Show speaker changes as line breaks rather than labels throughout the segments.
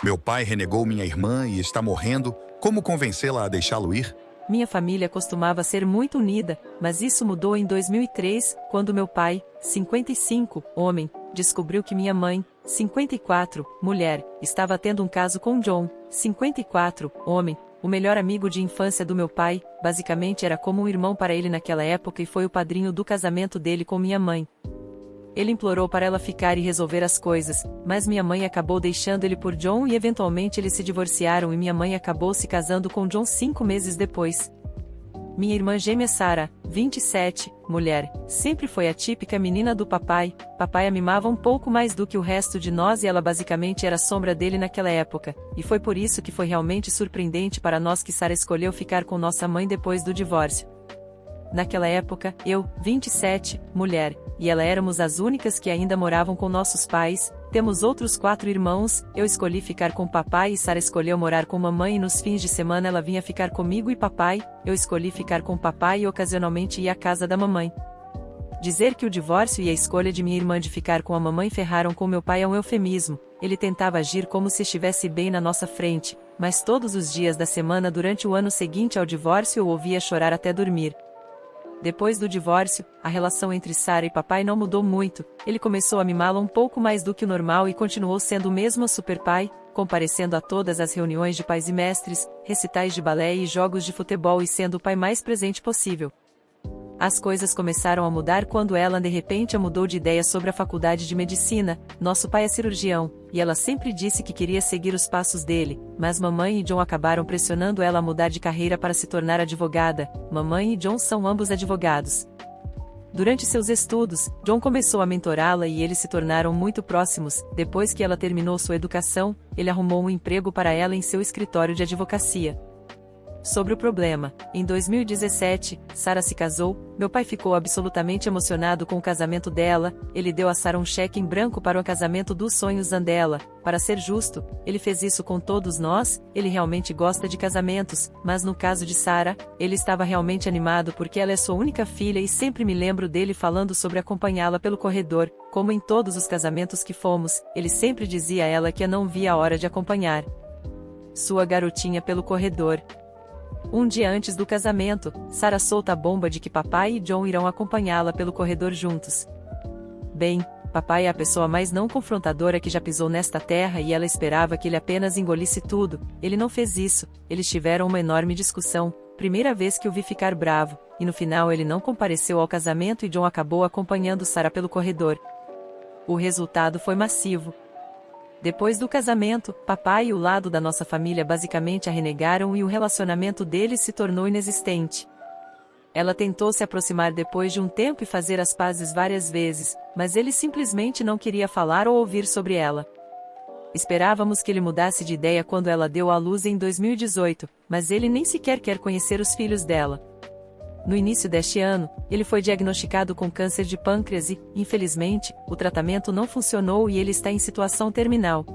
Meu pai renegou minha irmã e está morrendo. Como convencê-la a deixá-lo ir?
Minha família costumava ser muito unida, mas isso mudou em 2003, quando meu pai, 55, homem, descobriu que minha mãe, 54, mulher, estava tendo um caso com John, 54, homem, o melhor amigo de infância do meu pai. Basicamente era como um irmão para ele naquela época e foi o padrinho do casamento dele com minha mãe. Ele implorou para ela ficar e resolver as coisas, mas minha mãe acabou deixando ele por John e eventualmente eles se divorciaram e minha mãe acabou se casando com John 5 meses depois. Minha irmã gêmea Sarah, 27, mulher, sempre foi a típica menina do papai. Papai a mimava um pouco mais do que o resto de nós e ela basicamente era a sombra dele naquela época, e foi por isso que foi realmente surpreendente para nós que Sarah escolheu ficar com nossa mãe depois do divórcio. Naquela época, eu, 27, mulher, e ela éramos as únicas que ainda moravam com nossos pais. Temos outros 4 irmãos, eu escolhi ficar com papai e Sarah escolheu morar com mamãe e nos fins de semana ela vinha ficar comigo e papai, eu escolhi ficar com papai e ocasionalmente ia à casa da mamãe. Dizer que o divórcio e a escolha de minha irmã de ficar com a mamãe ferraram com meu pai é um eufemismo. Ele tentava agir como se estivesse bem na nossa frente, mas todos os dias da semana durante o ano seguinte ao divórcio eu ouvia chorar até dormir. Depois do divórcio, a relação entre Sarah e papai não mudou muito, ele começou a mimá-la um pouco mais do que o normal e continuou sendo o mesmo super pai, comparecendo a todas as reuniões de pais e mestres, recitais de balé e jogos de futebol e sendo o pai mais presente possível. As coisas começaram a mudar quando ela de repente mudou de ideia sobre a faculdade de medicina. Nosso pai é cirurgião, e ela sempre disse que queria seguir os passos dele, mas mamãe e John acabaram pressionando ela a mudar de carreira para se tornar advogada. Mamãe e John são ambos advogados. Durante seus estudos, John começou a mentorá-la e eles se tornaram muito próximos. Depois que ela terminou sua educação, ele arrumou um emprego para ela em seu escritório de advocacia. Sobre o problema, em 2017, Sarah se casou, meu pai ficou absolutamente emocionado com o casamento dela, ele deu a Sarah um cheque em branco para o casamento dos sonhos dela. Para ser justo, ele fez isso com todos nós, ele realmente gosta de casamentos, mas no caso de Sarah, ele estava realmente animado porque ela é sua única filha e sempre me lembro dele falando sobre acompanhá-la pelo corredor, como em todos os casamentos que fomos, ele sempre dizia a ela que não via a hora de acompanhar sua garotinha pelo corredor. Um dia antes do casamento, Sarah solta a bomba de que papai e John irão acompanhá-la pelo corredor juntos. Bem, papai é a pessoa mais não confrontadora que já pisou nesta terra e ela esperava que ele apenas engolisse tudo. Ele não fez isso, eles tiveram uma enorme discussão, primeira vez que o vi ficar bravo, e no final ele não compareceu ao casamento e John acabou acompanhando Sarah pelo corredor. O resultado foi massivo. Depois do casamento, papai e o lado da nossa família basicamente a renegaram e o relacionamento deles se tornou inexistente. Ela tentou se aproximar depois de um tempo e fazer as pazes várias vezes, mas ele simplesmente não queria falar ou ouvir sobre ela. Esperávamos que ele mudasse de ideia quando ela deu à luz em 2018, mas ele nem sequer quer conhecer os filhos dela. No início deste ano, ele foi diagnosticado com câncer de pâncreas e, infelizmente, o tratamento não funcionou e ele está em situação terminal.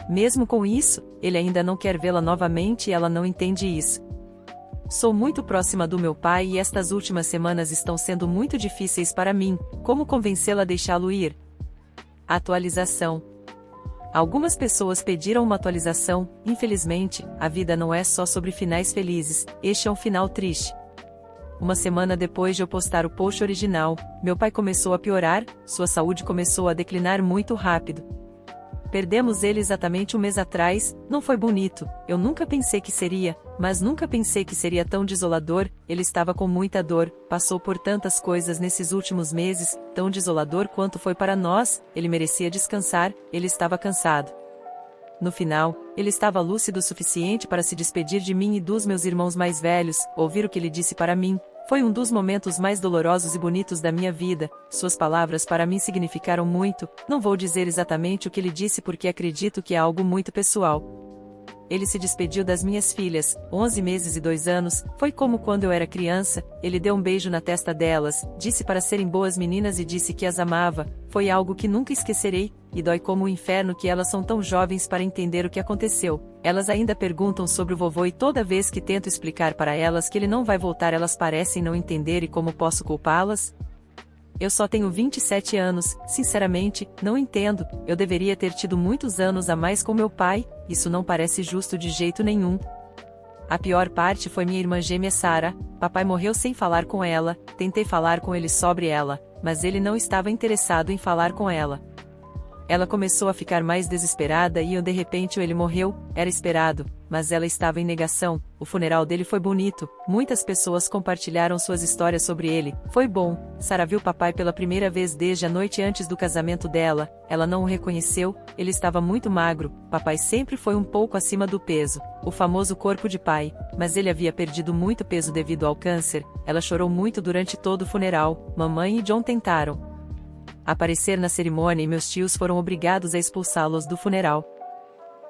Mesmo com isso, ele ainda não quer vê-la novamente e ela não entende isso. Sou muito próxima do meu pai e estas últimas semanas estão sendo muito difíceis para mim. Como convencê-la a deixá-lo ir? Atualização. Algumas pessoas pediram uma atualização. Infelizmente, a vida não é só sobre finais felizes, este é um final triste. Uma semana depois de eu postar o post original, meu pai começou a piorar, sua saúde começou a declinar muito rápido. Perdemos ele exatamente um mês atrás, não foi bonito, eu nunca pensei que seria, mas nunca pensei que seria tão desolador, ele estava com muita dor, passou por tantas coisas nesses últimos meses, tão desolador quanto foi para nós, ele merecia descansar, ele estava cansado. No final, ele estava lúcido o suficiente para se despedir de mim e dos meus irmãos mais velhos. Ouvir o que ele disse para mim foi um dos momentos mais dolorosos e bonitos da minha vida. Suas palavras para mim significaram muito. Não vou dizer exatamente o que ele disse porque acredito que é algo muito pessoal. Ele se despediu das minhas filhas, 11 meses e 2 anos, foi como quando eu era criança, ele deu um beijo na testa delas, disse para serem boas meninas e disse que as amava, foi algo que nunca esquecerei, e dói como o inferno que elas são tão jovens para entender o que aconteceu. Elas ainda perguntam sobre o vovô e toda vez que tento explicar para elas que ele não vai voltar elas parecem não entender e como posso culpá-las? Eu só tenho 27 anos, sinceramente, não entendo, eu deveria ter tido muitos anos a mais com meu pai, isso não parece justo de jeito nenhum. A pior parte foi minha irmã gêmea Sarah. Papai morreu sem falar com ela, tentei falar com ele sobre ela, mas ele não estava interessado em falar com ela. Ela começou a ficar mais desesperada e de repente ele morreu, era esperado, mas ela estava em negação. O funeral dele foi bonito, muitas pessoas compartilharam suas histórias sobre ele, foi bom. Sarah viu papai pela primeira vez desde a noite antes do casamento dela, ela não o reconheceu, ele estava muito magro, papai sempre foi um pouco acima do peso, o famoso corpo de pai, mas ele havia perdido muito peso devido ao câncer. Ela chorou muito durante todo o funeral, mamãe e John tentaram aparecer na cerimônia e meus tios foram obrigados a expulsá-los do funeral.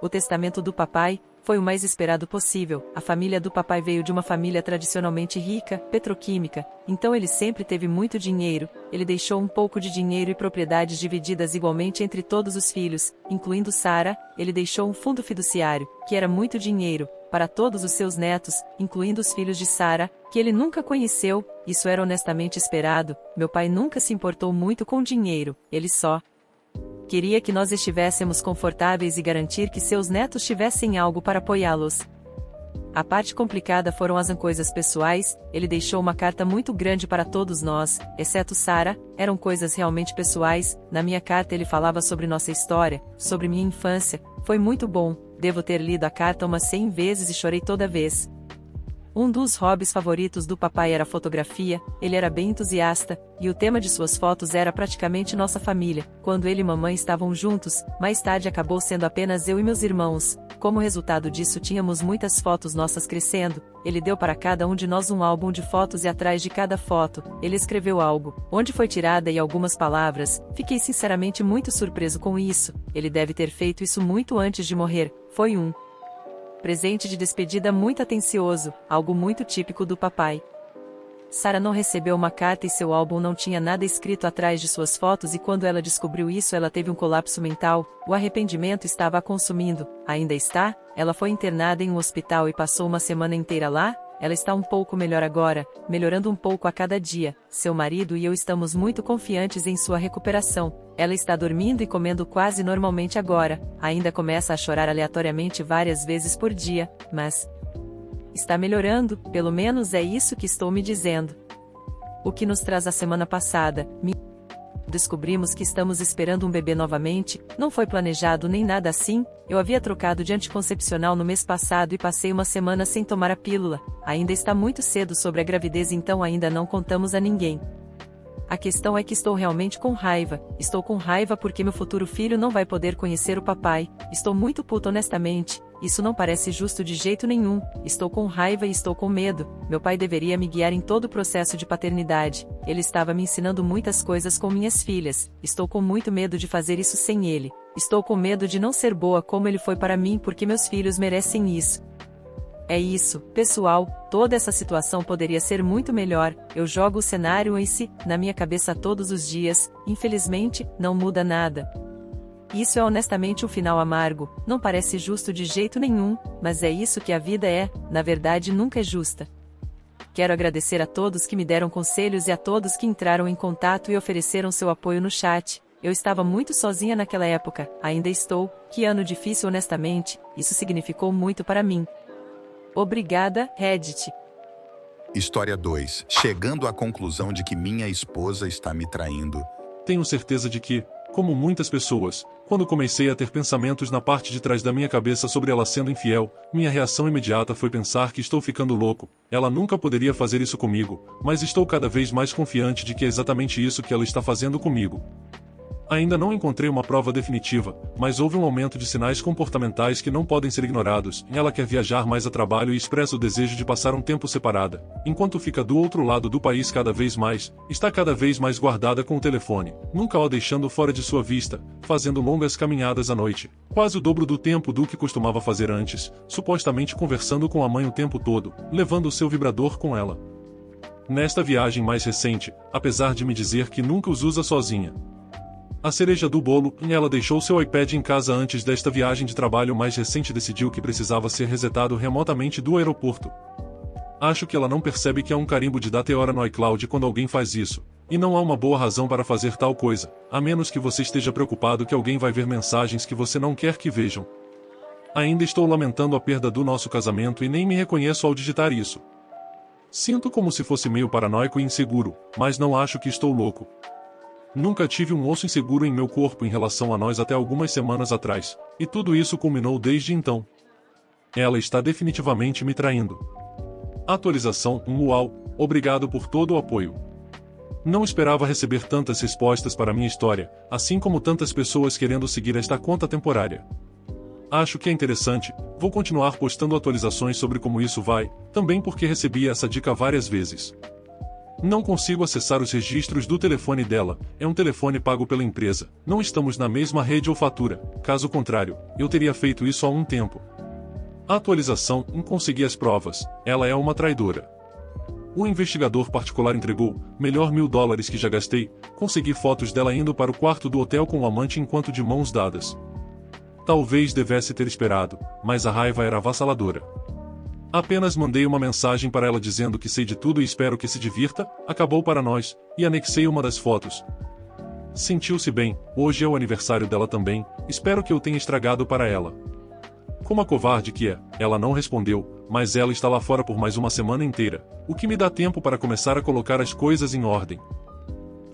O testamento do papai foi o mais esperado possível. A família do papai veio de uma família tradicionalmente rica, petroquímica, então ele sempre teve muito dinheiro. Ele deixou um pouco de dinheiro e propriedades divididas igualmente entre todos os filhos, incluindo Sarah. Ele deixou um fundo fiduciário, que era muito dinheiro, para todos os seus netos, incluindo os filhos de Sarah, que ele nunca conheceu. Isso era honestamente esperado. Meu pai nunca se importou muito com dinheiro, ele só queria que nós estivéssemos confortáveis e garantir que seus netos tivessem algo para apoiá-los. A parte complicada foram as coisas pessoais. Ele deixou uma carta muito grande para todos nós, exceto Sarah, eram coisas realmente pessoais. Na minha carta ele falava sobre nossa história, sobre minha infância, foi muito bom. Devo ter lido a carta umas 100 vezes e chorei toda vez. Um dos hobbies favoritos do papai era a fotografia, ele era bem entusiasta, e o tema de suas fotos era praticamente nossa família. Quando ele e mamãe estavam juntos, mais tarde acabou sendo apenas eu e meus irmãos. Como resultado disso tínhamos muitas fotos nossas crescendo. Ele deu para cada um de nós um álbum de fotos e atrás de cada foto, ele escreveu algo, onde foi tirada e algumas palavras. Fiquei sinceramente muito surpreso com isso. Ele deve ter feito isso muito antes de morrer. Foi um presente de despedida muito atencioso, algo muito típico do papai. Sarah não recebeu uma carta e seu álbum não tinha nada escrito atrás de suas fotos, e quando ela descobriu isso ela teve um colapso mental. O arrependimento estava a consumindo. Ainda está? Ela foi internada em um hospital e passou uma semana inteira lá. Ela está um pouco melhor agora, melhorando um pouco a cada dia. Seu marido e eu estamos muito confiantes em sua recuperação. Ela está dormindo e comendo quase normalmente agora. Ainda começa a chorar aleatoriamente várias vezes por dia, mas está melhorando, pelo menos é isso que estou me dizendo. O que nos traz a semana passada, descobrimos que estamos esperando um bebê novamente. Não foi planejado nem nada assim. Eu havia trocado de anticoncepcional no mês passado e passei uma semana sem tomar a pílula. Ainda está muito cedo sobre a gravidez, então ainda não contamos a ninguém. A questão é que estou realmente com raiva. Estou com raiva porque meu futuro filho não vai poder conhecer o papai. Estou muito puto honestamente. Isso não parece justo de jeito nenhum. Estou com raiva e estou com medo. Meu pai deveria me guiar em todo o processo de paternidade. Ele estava me ensinando muitas coisas com minhas filhas. Estou com muito medo de fazer isso sem ele. Estou com medo de não ser boa como ele foi para mim, porque meus filhos merecem isso. É isso, pessoal, toda essa situação poderia ser muito melhor. Eu jogo o cenário em si, na minha cabeça todos os dias. Infelizmente, não muda nada. Isso é honestamente um final amargo. Não parece justo de jeito nenhum, mas é isso que a vida é. Na verdade, nunca é justa. Quero agradecer a todos que me deram conselhos e a todos que entraram em contato e ofereceram seu apoio no chat. Eu estava muito sozinha naquela época, ainda estou. Que ano difícil, honestamente, isso significou muito para mim. Obrigada, Reddit.
História 2. Chegando à conclusão de que minha esposa está me traindo.
Tenho certeza de que, como muitas pessoas, quando comecei a ter pensamentos na parte de trás da minha cabeça sobre ela sendo infiel, minha reação imediata foi pensar que estou ficando louco. Ela nunca poderia fazer isso comigo, mas estou cada vez mais confiante de que é exatamente isso que ela está fazendo comigo. Ainda não encontrei uma prova definitiva, mas houve um aumento de sinais comportamentais que não podem ser ignorados. Ela quer viajar mais a trabalho e expressa o desejo de passar um tempo separada. Enquanto fica do outro lado do país cada vez mais, está cada vez mais guardada com o telefone, nunca o deixando fora de sua vista, fazendo longas caminhadas à noite, quase o dobro do tempo do que costumava fazer antes, supostamente conversando com a mãe o tempo todo, levando o seu vibrador com ela. Nesta viagem mais recente, apesar de me dizer que nunca os usa sozinha, a cereja do bolo, ela deixou seu iPad em casa antes desta viagem de trabalho mais recente, decidiu que precisava ser resetado remotamente do aeroporto. Acho que ela não percebe que há um carimbo de data e hora no iCloud quando alguém faz isso, e não há uma boa razão para fazer tal coisa, a menos que você esteja preocupado que alguém vai ver mensagens que você não quer que vejam. Ainda estou lamentando a perda do nosso casamento e nem me reconheço ao digitar isso. Sinto como se fosse meio paranoico e inseguro, mas não acho que estou louco. Nunca tive um osso inseguro em meu corpo em relação a nós até algumas semanas atrás, e tudo isso culminou desde então. Ela está definitivamente me traindo. Atualização 1 Uau, obrigado por todo o apoio. Não esperava receber tantas respostas para minha história, assim como tantas pessoas querendo seguir esta conta temporária. Acho que é interessante, vou continuar postando atualizações sobre como isso vai, também porque recebi essa dica várias vezes. Não consigo acessar os registros do telefone dela, é um telefone pago pela empresa, não estamos na mesma rede ou fatura, caso contrário, eu teria feito isso há um tempo. Atualização, consegui as provas, ela é uma traidora. O investigador particular entregou, melhor $1000 que já gastei, consegui fotos dela indo para o quarto do hotel com o amante enquanto de mãos dadas. Talvez devesse ter esperado, mas a raiva era avassaladora. Apenas mandei uma mensagem para ela dizendo que sei de tudo e espero que se divirta, acabou para nós, e anexei uma das fotos. Sentiu-se bem, hoje é o aniversário dela também, espero que eu tenha estragado para ela. Como a covarde que é, ela não respondeu, mas ela está lá fora por mais uma semana inteira, o que me dá tempo para começar a colocar as coisas em ordem.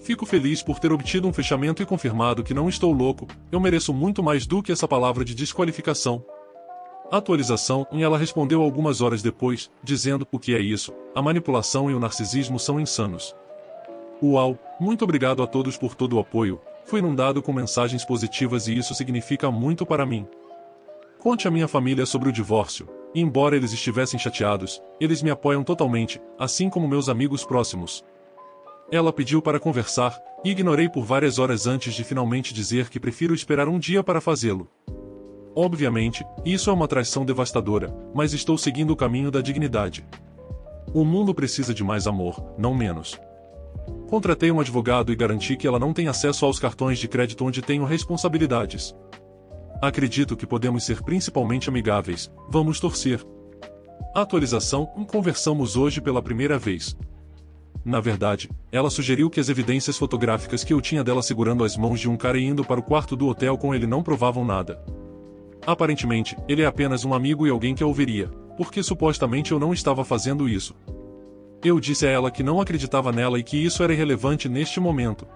Fico feliz por ter obtido um fechamento e confirmado que não estou louco, eu mereço muito mais do que essa palavra de desqualificação. Atualização, e ela respondeu algumas horas depois, dizendo: o que é isso? A manipulação e o narcisismo são insanos. Uau, muito obrigado a todos por todo o apoio, fui inundado com mensagens positivas e isso significa muito para mim. Conte à minha família sobre o divórcio, e embora eles estivessem chateados, eles me apoiam totalmente, assim como meus amigos próximos. Ela pediu para conversar, e ignorei por várias horas antes de finalmente dizer que prefiro esperar um dia para fazê-lo. Obviamente, isso é uma traição devastadora, mas estou seguindo o caminho da dignidade. O mundo precisa de mais amor, não menos. Contratei um advogado e garanti que ela não tem acesso aos cartões de crédito onde tenho responsabilidades. Acredito que podemos ser principalmente amigáveis, vamos torcer. Atualização, conversamos hoje pela primeira vez. Na verdade, ela sugeriu que as evidências fotográficas que eu tinha dela segurando as mãos de um cara e indo para o quarto do hotel com ele não provavam nada. Aparentemente, ele é apenas um amigo e alguém que a ouviria, porque supostamente eu não estava fazendo isso. Eu disse a ela que não acreditava nela e que isso era irrelevante neste momento.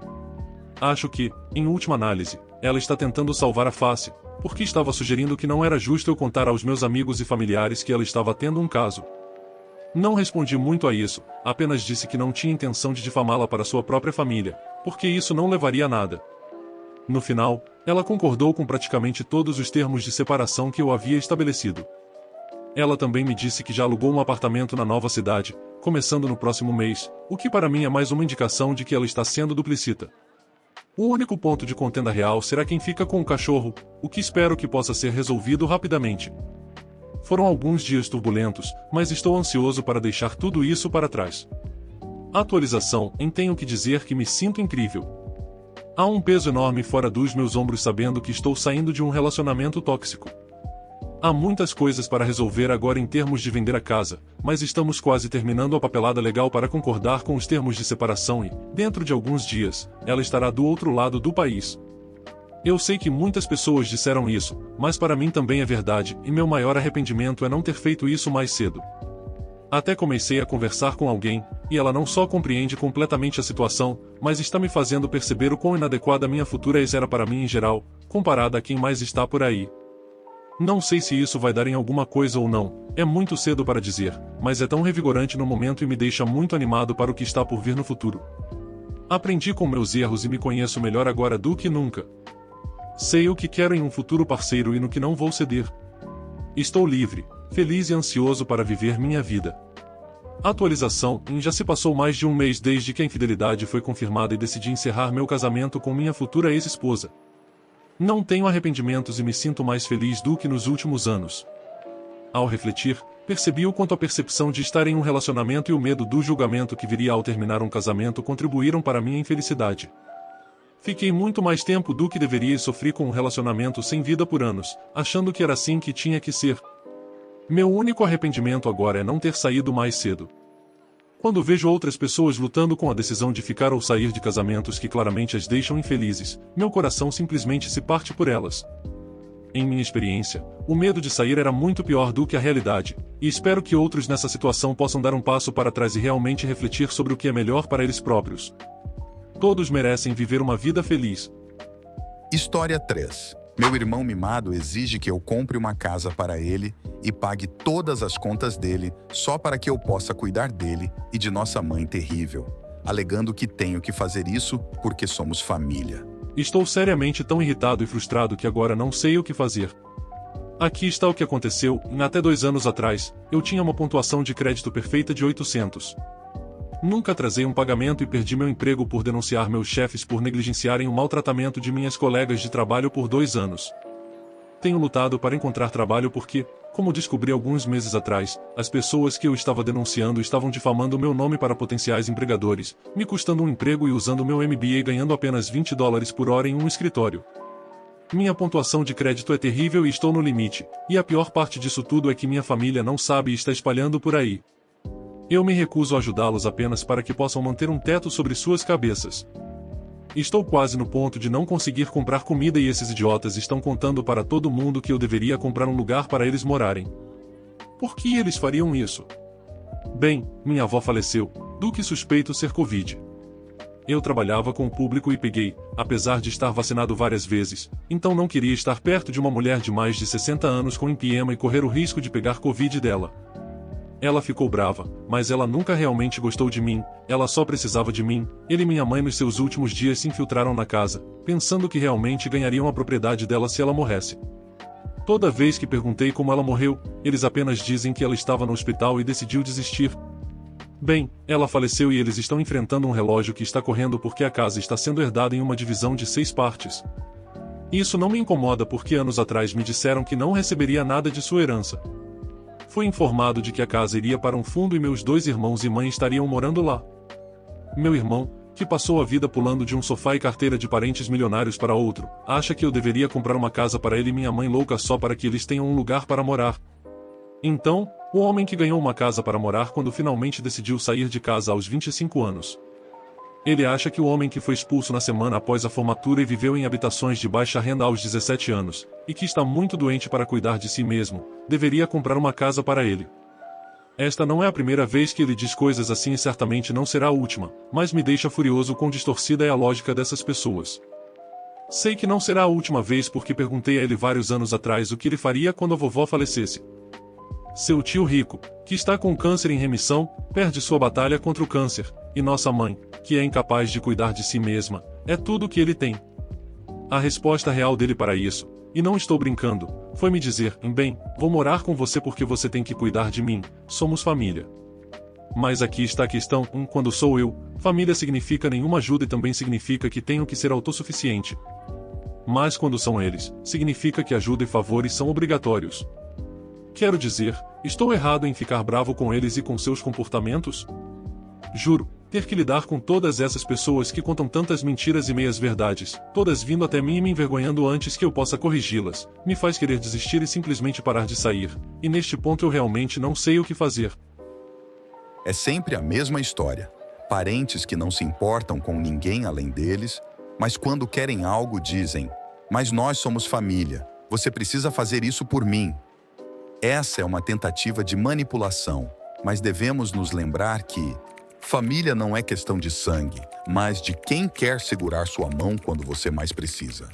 Acho que, em última análise, ela está tentando salvar a face, porque estava sugerindo que não era justo eu contar aos meus amigos e familiares que ela estava tendo um caso. Não respondi muito a isso, apenas disse que não tinha intenção de difamá-la para sua própria família, porque isso não levaria a nada. No final, ela concordou com praticamente todos os termos de separação que eu havia estabelecido. Ela também me disse que já alugou um apartamento na nova cidade, começando no próximo mês, o que para mim é mais uma indicação de que ela está sendo duplicita. O único ponto de contenda real será quem fica com o cachorro, o que espero que possa ser resolvido rapidamente. Foram alguns dias turbulentos, mas estou ansioso para deixar tudo isso para trás. Atualização, tenho que dizer que me sinto incrível. Há um peso enorme fora dos meus ombros sabendo que estou saindo de um relacionamento tóxico. Há muitas coisas para resolver agora em termos de vender a casa, mas estamos quase terminando a papelada legal para concordar com os termos de separação e, dentro de alguns dias, ela estará do outro lado do país. Eu sei que muitas pessoas disseram isso, mas para mim também é verdade, e meu maior arrependimento é não ter feito isso mais cedo. Até comecei a conversar com alguém, e ela não só compreende completamente a situação, mas está me fazendo perceber o quão inadequada minha futura ex era para mim em geral, comparada a quem mais está por aí. Não sei se isso vai dar em alguma coisa ou não, é muito cedo para dizer, mas é tão revigorante no momento e me deixa muito animado para o que está por vir no futuro. Aprendi com meus erros e me conheço melhor agora do que nunca. Sei o que quero em um futuro parceiro e no que não vou ceder. Estou livre, feliz e ansioso para viver minha vida. Atualização, já se passou mais de um mês desde que a infidelidade foi confirmada e decidi encerrar meu casamento com minha futura ex-esposa. Não tenho arrependimentos e me sinto mais feliz do que nos últimos anos. Ao refletir, percebi o quanto a percepção de estar em um relacionamento e o medo do julgamento que viria ao terminar um casamento contribuíram para minha infelicidade. Fiquei muito mais tempo do que deveria e sofri com um relacionamento sem vida por anos, achando que era assim que tinha que ser. Meu único arrependimento agora é não ter saído mais cedo. Quando vejo outras pessoas lutando com a decisão de ficar ou sair de casamentos que claramente as deixam infelizes, meu coração simplesmente se parte por elas. Em minha experiência, o medo de sair era muito pior do que a realidade, e espero que outros nessa situação possam dar um passo para trás e realmente refletir sobre o que é melhor para eles próprios. Todos merecem viver uma vida feliz.
História 3. Meu irmão mimado exige que eu compre uma casa para ele e pague todas as contas dele só para que eu possa cuidar dele e de nossa mãe terrível, alegando que tenho que fazer isso porque somos família.
Estou seriamente tão irritado e frustrado que agora não sei o que fazer. Aqui está o que aconteceu. Até 2 anos atrás, eu tinha uma pontuação de crédito perfeita de 800. Nunca atrasei um pagamento e perdi meu emprego por denunciar meus chefes por negligenciarem o maltratamento de minhas colegas de trabalho por 2 anos. Tenho lutado para encontrar trabalho porque, como descobri alguns meses atrás, as pessoas que eu estava denunciando estavam difamando meu nome para potenciais empregadores, me custando um emprego e usando meu MBA ganhando apenas $20 por hora em um escritório. Minha pontuação de crédito é terrível e estou no limite, e a pior parte disso tudo é que minha família não sabe e está espalhando por aí. Eu me recuso a ajudá-los apenas para que possam manter um teto sobre suas cabeças. Estou quase no ponto de não conseguir comprar comida e esses idiotas estão contando para todo mundo que eu deveria comprar um lugar para eles morarem. Por que eles fariam isso? Bem, minha avó faleceu, do que suspeito ser Covid. Eu trabalhava com o público e peguei, apesar de estar vacinado várias vezes, então não queria estar perto de uma mulher de mais de 60 anos com empiema e correr o risco de pegar Covid dela. Ela ficou brava, mas ela nunca realmente gostou de mim, ela só precisava de mim. Ele e minha mãe nos seus últimos dias se infiltraram na casa, pensando que realmente ganhariam a propriedade dela se ela morresse. Toda vez que perguntei como ela morreu, eles apenas dizem que ela estava no hospital e decidiu desistir. Bem, ela faleceu e eles estão enfrentando um relógio que está correndo porque a casa está sendo herdada em uma divisão de 6 partes. Isso não me incomoda porque anos atrás me disseram que não receberia nada de sua herança. Fui informado de que a casa iria para um fundo e meus 2 irmãos e mãe estariam morando lá. Meu irmão, que passou a vida pulando de um sofá e carteira de parentes milionários para outro, acha que eu deveria comprar uma casa para ele e minha mãe louca só para que eles tenham um lugar para morar. Então, o homem que ganhou uma casa para morar quando finalmente decidiu sair de casa aos 25 anos. Ele acha que o homem que foi expulso na semana após a formatura e viveu em habitações de baixa renda aos 17 anos, e que está muito doente para cuidar de si mesmo, deveria comprar uma casa para ele. Esta não é a primeira vez que ele diz coisas assim e certamente não será a última, mas me deixa furioso quão distorcida é a lógica dessas pessoas. Sei que não será a última vez porque perguntei a ele vários anos atrás o que ele faria quando a vovó falecesse. Seu tio rico, que está com câncer em remissão, perde sua batalha contra o câncer, e nossa mãe, que é incapaz de cuidar de si mesma, é tudo o que ele tem. A resposta real dele para isso, e não estou brincando, foi me dizer, bem, vou morar com você porque você tem que cuidar de mim, somos família. Mas aqui está a questão, quando sou eu, família significa nenhuma ajuda e também significa que tenho que ser autossuficiente. Mas quando são eles, significa que ajuda e favores são obrigatórios. Quero dizer, estou errado em ficar bravo com eles e com seus comportamentos? Juro, ter que lidar com todas essas pessoas que contam tantas mentiras e meias-verdades, todas vindo até mim e me envergonhando antes que eu possa corrigi-las, me faz querer desistir e simplesmente parar de sair, e neste ponto eu realmente não sei o que fazer.
É sempre a mesma história. Parentes que não se importam com ninguém além deles, mas quando querem algo dizem, mas nós somos família, você precisa fazer isso por mim. Essa é uma tentativa de manipulação, mas devemos nos lembrar que família não é questão de sangue, mas de quem quer segurar sua mão quando você mais precisa.